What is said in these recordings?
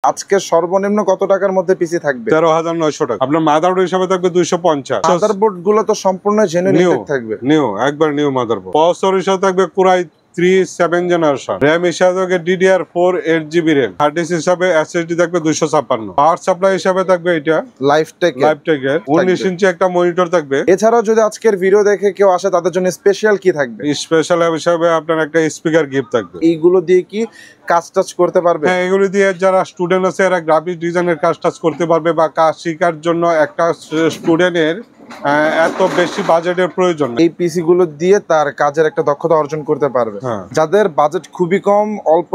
আজকে সর্বনিম্ন কত টাকার মধ্যে পিসি থাকবে? 13,900 টাকা। আপনার মাদারবোর্ড হিসাবে থাকবে 250। মাদারবোর্ড গুলো তো সম্পূর্ণ জেনুইন থাকবে। নিউ, একবার নিউ মাদারবোর্ড। প্রসেসর হিসাবে থাকবে কোরাই 3 7 জেনারেশন। র‍্যাম হিসাবে থাকবে DDR4 8GB RAM. Hard disk হিসাবে SSD থাকবে 256। পাওয়ার সাপ্লাই হিসাবে থাকবে এটা লাইফটেক এর 19 ইঞ্চি একটা মনিটর থাকবে। এছাড়াও যদি আজকের ভিডিও দেখে কেউ আসে তাদের জন্য স্পেশাল কি থাকবে? স্পেশাল হিসাবে আপনার একটা স্পিকার গিফট থাকবে। এইগুলো দিয়ে কি কাজ টাচ করতে পারবে? হ্যাঁ, এগুলো দিয়ে যারা স্টুডেন্ট আছে এরা গ্রাফিক ডিজাইনের কাজ টাচ করতে পারবে, বা কাজ শেখার জন্য একটা স্টুডেন্টের এত বেশি বাজেটের প্রয়োজন নেই। এই পিসি গুলো দিয়ে তার কাজের একটা দক্ষতা অর্জন করতে পারবে। যাদের বাজেট খুবই কম, অল্প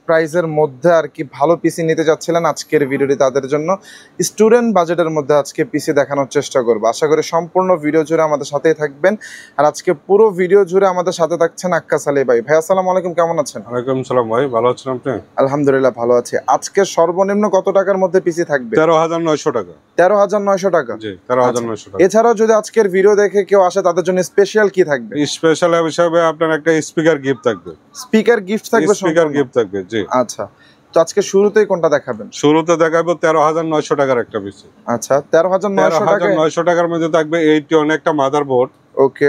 প্রাইসের মধ্যে আর কি ভালো পিসি নিতে যাচ্ছিলেন, আজকের ভিডিওটি তাদের জন্য। স্টুডেন্ট বাজেটের মধ্যে আজকে পিসি দেখানোর চেষ্টা করবো। আশা করি সম্পূর্ণ ভিডিও জুড়ে আমাদের সাথেই থাকবেন। আর আজকে পুরো ভিডিও জুড়ে আমাদের সাথে থাকছেন আক্কাস আলী ভাই। ভাই আসসালামু আলাইকুম, কেমন আছেন? ওয়ালাইকুম সালাম ভাই, ভালো আছেন আপনি? আলহামদুলিল্লাহ ভালো আছি। আজকে সর্বনিম্ন কত টাকার মধ্যে পিসি থাকবে? 13,900 টাকা। 13,900 টাকা। জি, 13,900 টাকা। এছাড়াও যদি আজকের ভিডিও দেখে কেউ আসে তাদের জন্য স্পেশাল কি থাকবে? স্পেশাল হিসাবে আপনার একটা স্পিকার গিফট থাকবে। স্পিকার গিফট থাকবে? স্পিকার গিফট থাকবে, জি। আচ্ছা, তো আজকে শুরুতেই কোনটা দেখাবেন? শুরুতে দেখাবো 13,900 টাকার একটা পিসি। আচ্ছা, 13,900 টাকার মধ্যে থাকবে 81 একটা মাদারবোর্ড। ওকে।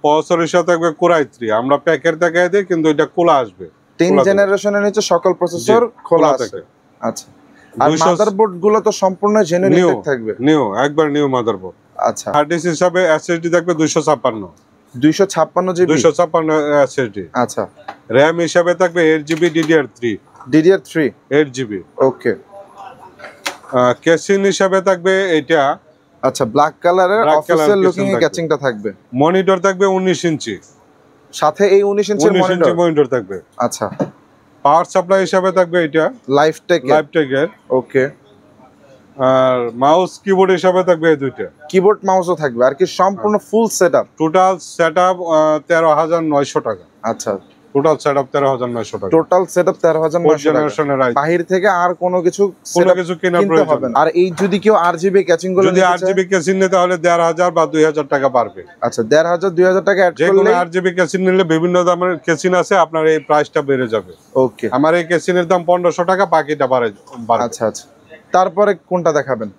প্রসেসর হিসেবে থাকবে কোরাই 3। আমরা প্যাকেট দেখাই দিই, কিন্তু এটা খোলা আসবে। 3 জেনারেশনের নিচে সকল প্রসেসর খোলা আছে। আচ্ছা, আর মাদারবোর্ড গুলো তো সম্পূর্ণ জেনুইন থাকবে। নিউ, একবার নিউ মাদারবোর্ড। আচ্ছা, হার্ড ডিস্ক হিসাবে SSD থাকবে 256। 256 জিবি 256 SSD। আচ্ছা, র‍্যাম হিসাবে থাকবে 8GB DDR3। DDR3 8GB। ওকে। কেসিং হিসাবে থাকবে এটা। আচ্ছা, ব্ল্যাক কালারের অফিশিয়াল লুকিং এ ক্যাচিংটা থাকবে। মনিটর থাকবে 19 ইঞ্চি। সাথে এই 19 ইঞ্চির মনিটর থাকবে। আচ্ছা, পাওয়ার সাপ্লাই হিসাবে থাকবে এটা লাইফটেক এর। ওকে। আর মাউস কিবোর্ড হিসাবে থাকবে এই দুইটা। কিবোর্ড মাউসও থাকবে আর কি সম্পূর্ণ ফুল সেটআপ। টোটাল সেটআপ 13,900 টাকা। আচ্ছা, টোটাল সেটআপ 13,900 টাকা। টোটাল সেটআপ 13,900 টাকা। বাহির থেকে আর কোনো কিছু কেনার প্রয়োজন হবে না। আর এই যদি কেউ RGB ক্যাচিং গুলো যদি RGB ক্যাচিং নিতে তাহলে 1,500 বা 2,000 টাকা পারবে। আচ্ছা, 1,500 2,000 টাকা অ্যাড করলে যেকোনো RGB ক্যাচিং নিলে বিভিন্ন দামের ক্যাচিং আছে, আপনার এই প্রাইসটা বেড়ে যাবে। ওকে। আমার এই ক্যাচিংয়ের দাম 1,500 টাকা, বাকিটা বাড়বে। আচ্ছা আচ্ছা, তারপরে কোনটা দেখাবেন?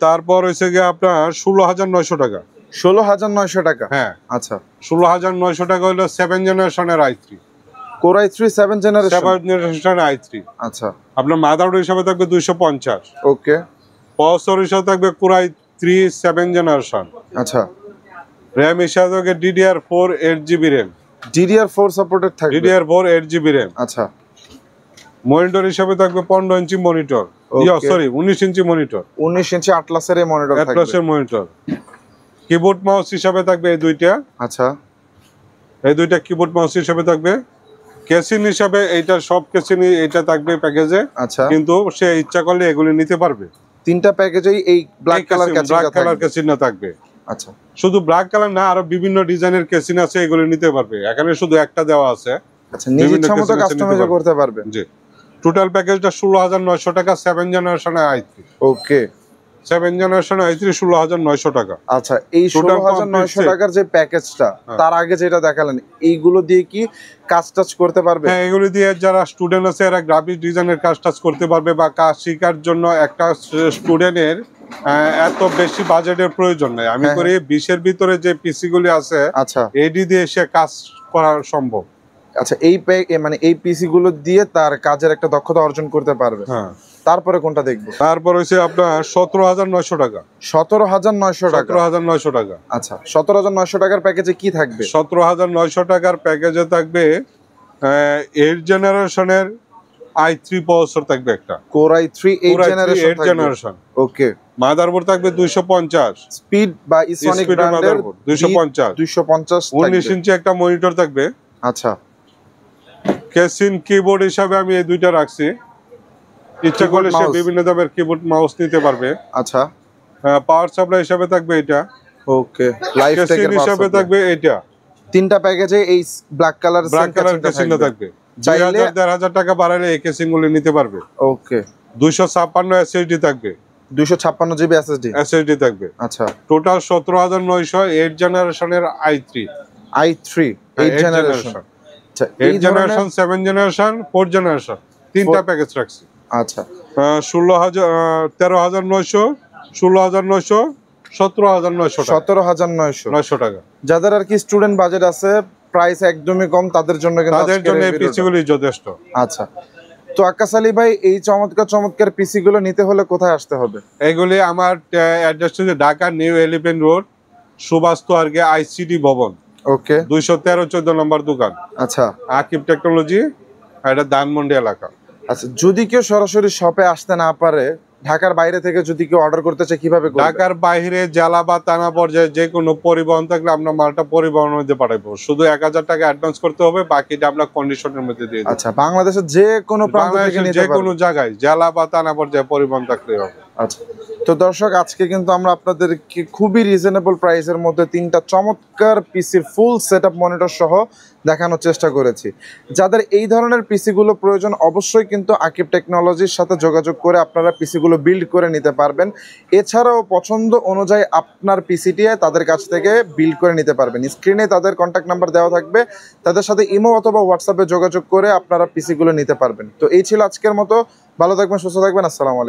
তারপর হইছে কি আপনার 16,900 টাকা। 16,900 টাকা। হ্যাঁ, আচ্ছা, 16,900 টাকা হলো 7 জেনারেশনের i3 কোরাই 3 7 জেনারেশন। 7 জেনারেশনের i3। আচ্ছা, আপনার মাদারবোর্ড হিসাবে থাকবে 250। ওকে। প্রসেসর হিসাবে থাকবে কোরাই 3 7 জেনারেশন। আচ্ছা, র‍্যাম হিসাবে থাকবে DDR4 8GB RAM. DDR4 supported থাকবে। DDR4 8GB RAM. আচ্ছা, মনিটর হিসাবে থাকবে 15 inch monitor. Sorry, 19 inch monitor. 19 ইঞ্চি আটলাসের এই মনিটর থাকবে। আটলাসের মনিটর। কিবোর্ড মাউস হিসাবে থাকবে এই দুইটা। আচ্ছা, এই দুইটা কিবোর্ড মাউস হিসাবে থাকবে। কেসিং হিসাবে এইটা সব কেসিং এটা থাকবে প্যাকেজে। আচ্ছা, কিন্তু সে ইচ্ছা করলে এগুলি নিতে পারবে। তিনটা প্যাকেজেই এই ব্ল্যাক কালার কেসিংটা থাকবে। আচ্ছা, শুধু ব্ল্যাক কালার না, আরো বিভিন্ন ডিজাইনের কেসিং আছে, এগুলি নিতে পারবে। এখানে শুধু একটা দেওয়া আছে। আচ্ছা, নিজের ইচ্ছামতো কাস্টমাইজ করতে পারবে। জি। টোটাল প্যাকেজটা 16,900 টাকা। 7 জেনারেশনের i3। ওকে। 7 জেনারেশনের i3 16,900 টাকা। আচ্ছা, এই 16,900 টাকার যে প্যাকেজটা, তার আগে যেটা দেখালেন, এইগুলো দিয়ে কি কাজ টাচ করতে পারবে? হ্যাঁ, এগুলো দিয়ে যারা স্টুডেন্ট আছে এরা গ্রাফিক ডিজাইনের কাজ টাচ করতে পারবে, বা কাজ শেখার জন্য একটা স্টুডেন্টের এত বেশি বাজেটের প্রয়োজন নেই। আমি করি 20-এর ভিতরে যে পিসি গুলি আছে, আচ্ছা, এডি দিয়ে সে কাজ করা সম্ভব। আচ্ছা, এই পিসি গুলো দিয়ে তার কাজের একটা দক্ষতা অর্জন করতে পারবে। হ্যাঁ, তারপরে কোনটা দেখবো? তারপর হচ্ছে আপনার 17,900 টাকা। 17,900 টাকা। 17,900 টাকা। আচ্ছা, 17,900 টাকার প্যাকেজে কি থাকবে? 17,900 টাকার প্যাকেজে থাকবে 8 জেনারেশনের i3 প্রসেসর থাকবে একটা। Core i 3 8 generation. ওকে। মাদারবোর্ড থাকবে 250। স্পিড বা ইসোনিক ব্র্যান্ডের 250। 250 19 ইঞ্চি একটা মনিটর থাকবে। আচ্ছা, কেসিং কিবোর্ড হিসাবে আমি এই দুইটা রাখছি। ইচ্ছা করলে সে বিভিন্ন দামের কিবোর্ড মাউস নিতে পারবে। আচ্ছা, পাওয়ার সাপ্লাই হিসাবে থাকবে এটা। ওকে। লাইফটেক হিসাবে থাকবে এটা। তিনটা প্যাকেজে এই ব্ল্যাক কালার কেসিংটা থাকবে। 2,000-1,500 টাকা বাড়ালে এই কেসিং গুলো নিতে পারবে। ওকে। 256 SSD থাকবে। 256 জিবি SSD থাকবে। আচ্ছা, টোটাল 17,900 8 জেনারেশনের i3 8 জেনারেশন। আচ্ছা, 8 জেনারেশন 7 জেনারেশন 4 জেনারেশন তিনটা প্যাকেজ রাখছি। আচ্ছা 16,000, 13,900, 16,900, 17,900 টাকা। 17,900 টাকা। যাদের আর কি স্টুডেন্ট বাজেট আছে, প্রাইস একদমই কম, তাদের জন্য কিন্তু তাদের আজকের জন্য এই এই ভিডিওটা। পিসিগুলি যথেষ্ট। আচ্ছা, তো আক্কাস আলী ভাই, এই চমৎকার পিসি গুলো নিতে হলে কোথায় আসতে হবে? এগুলি আমার অ্যাড্রেস হচ্ছে Dhaka new elephant road, Subhash তোয়ারগে আইসিডি ভবন, ওকে, 213-14 নম্বর দোকান, আচ্ছা আকিব টেকনোলজি, এটা ধানমন্ডি এলাকা। আচ্ছা, যদি কেউ সরাসরি শপে আসতে না পারে, ঢাকার বাইরে থেকে যদি কেউ অর্ডার করতে চায় কিভাবে করবে? ঢাকার বাইরে জেলা বা থানা পর্যায়ে যে কোনো পরিবহন থাকলে আমরা মালটা পরিবহনের মধ্যে পাঠাবো। শুধু 1,000 টাকা অ্যাডভান্স করতে হবে, বাকিটা আমরা কন্ডিশনের মধ্যে দিয়ে দেব। আচ্ছা, বাংলাদেশের যে কোনো প্রান্ত থেকে বাংলাদেশের নিতে যে পারবে? কোনো জায়গায় জেলা বা থানা পর্যায়ে পরিবহন থাকলে হবে। আচ্ছা, তো দর্শক, আজকে কিন্তু আমরা আপনাদেরকে খুবই রিজনেবল প্রাইসের মধ্যে 3টা চমৎকার পিসির ফুল সেটআপ মনিটর সহ দেখানোর চেষ্টা করেছি। যাদের এই ধরনের পিসিগুলো প্রয়োজন, অবশ্যই কিন্তু আকিব টেকনোলজির সাথে যোগাযোগ করে আপনারা পিসিগুলো বিল্ড করে নিতে পারবেন। এছাড়াও পছন্দ অনুযায়ী আপনার পিসিটি তাদের কাছ থেকে বিল্ড করে নিতে পারবেন। স্ক্রিনে তাদের কন্ট্যাক্ট নাম্বার দেওয়া থাকবে, তাদের সাথে ইমো অথবা হোয়াটসঅ্যাপে যোগাযোগ করে আপনারা পিসিগুলো নিতে পারবেন। তো এই ছিল আজকের মতো। ভালো থাকবেন, সুস্থ থাকবেন। আসসালামু আলাইকুম।